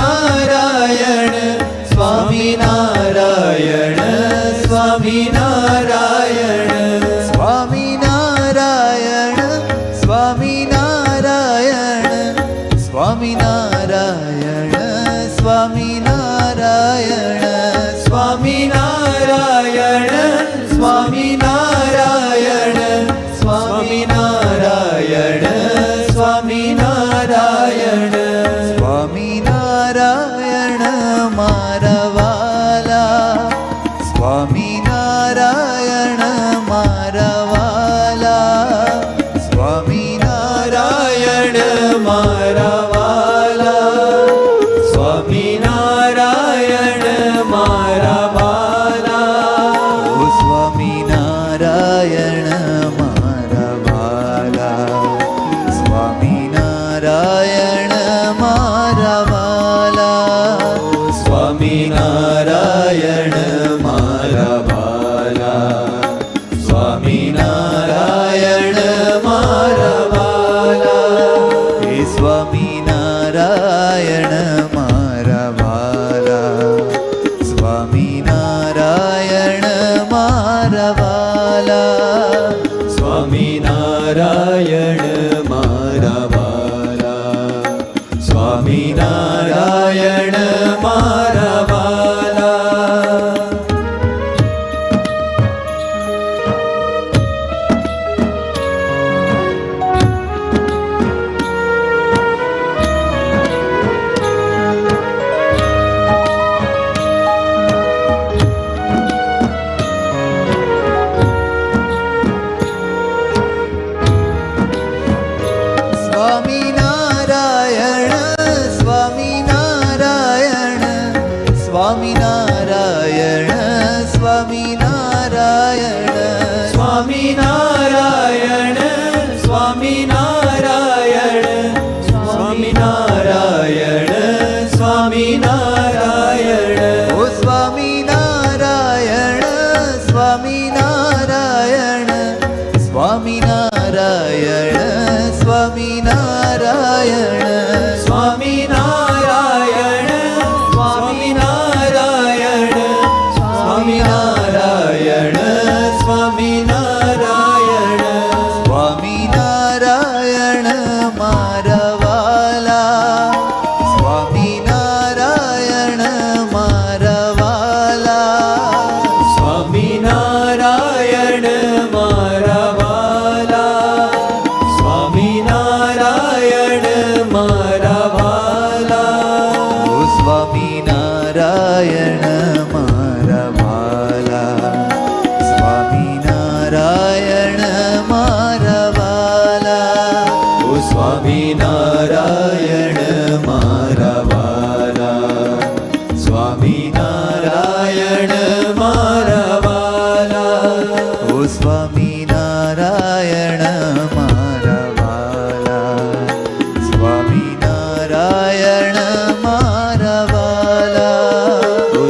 સ્વામિનારાયણ સ્વામિનારાયણ સ્વામિનારાયણ સ્વામિનારાયણ સ્વામિનારાયણ સ્વામિનારાયણ સ્વામિનારાયણ સ્વામિનારાયણ સ્વામિનારાયણ સ્વામિનારાયણ સ્વામિનારાયણ સ્વામિનારાયણ મારા વાલા સ્વામિનારાયણ મારા વાલા સ્વામિનારાયણ મારા વાલા સ્વામિનારાયણ મારા વાલા ઓ સ્વામિનારાયણ મારા વાલા સ્વામિનારાયણ મારા વાલા સ્વામિનારાયણ મારા વાલા સ્વામિનારાયણ મારા વાલા હે સ્વામિનારાયણ મારા વાલા સ્વામિનારાયણ મારા વાલા સ્વામિનારાયણ મારા વાલા સ્વામિનારાયણ મારા વાલા સ્વામિનારાયણ સ્વામિનારાયણ સ્વામિનારાયણ સ્વામિનારાયણ સ્વામિનારાયણ સ્વામિનારાયણ સ્વામિનારાયણ સ્વામિનારાયણ ઓ સ્વામિનારાયણ સ્વામિનારાયણ સ્વામિનારાયણ સ્વામિનારાયણ સ્વામિનારાયણ સ્વામિનારાયણ સ્વામિનારાયણ સ્વામિનારાયણ સ્વામિનારાયણ મારા વાલા સ્વામિનારાયણ મારા વાલા સ્વામિનારાયણ મારા વાલા સ્વામિનારાયણ મારા વાલા ઓ સ્વામિનારાયણ મારા વાલા સ્વામિનારાયણ મારા વાલા ઓ સ્વામિનારાયણ મારા વાલા સ્વામિનારાયણ મારા વાલા ઓ સ્વામિનારાયણ મારા વાલા સ્વામિનારાયણ મારા વાલા ઓ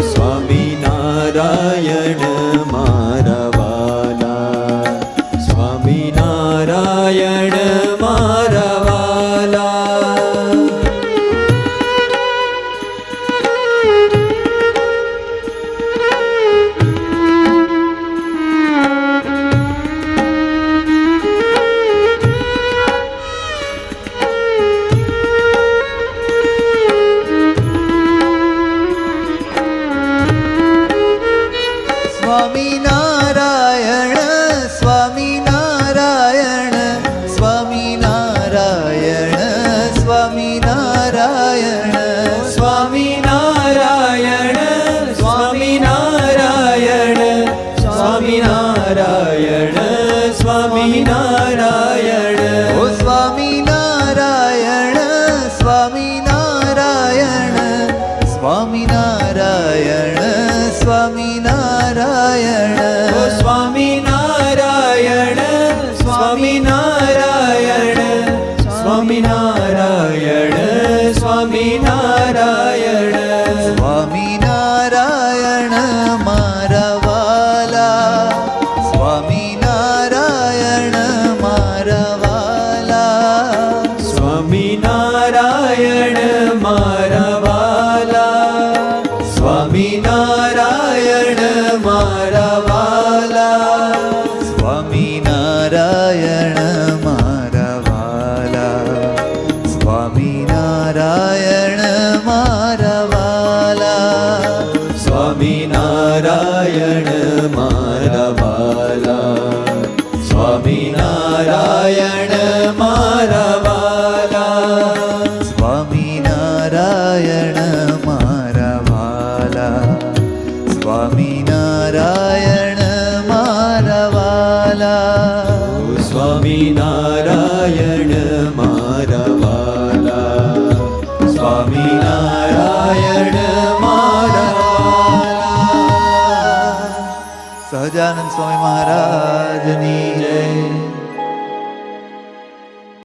નારાયણ મારા વાલા સ્વામિનારાયણ મારા વાલા સ્વામિનારાયણ મારા વાલા સ્વામિનારાયણ મારા વાલા સ્વામિનારાયણ મારા વાલા સ્વામિનારાયણ મારા વાલા સ્વામિનારાયણ મારા વાલા સહજાનંદ સ્વામી મહારાજની જય.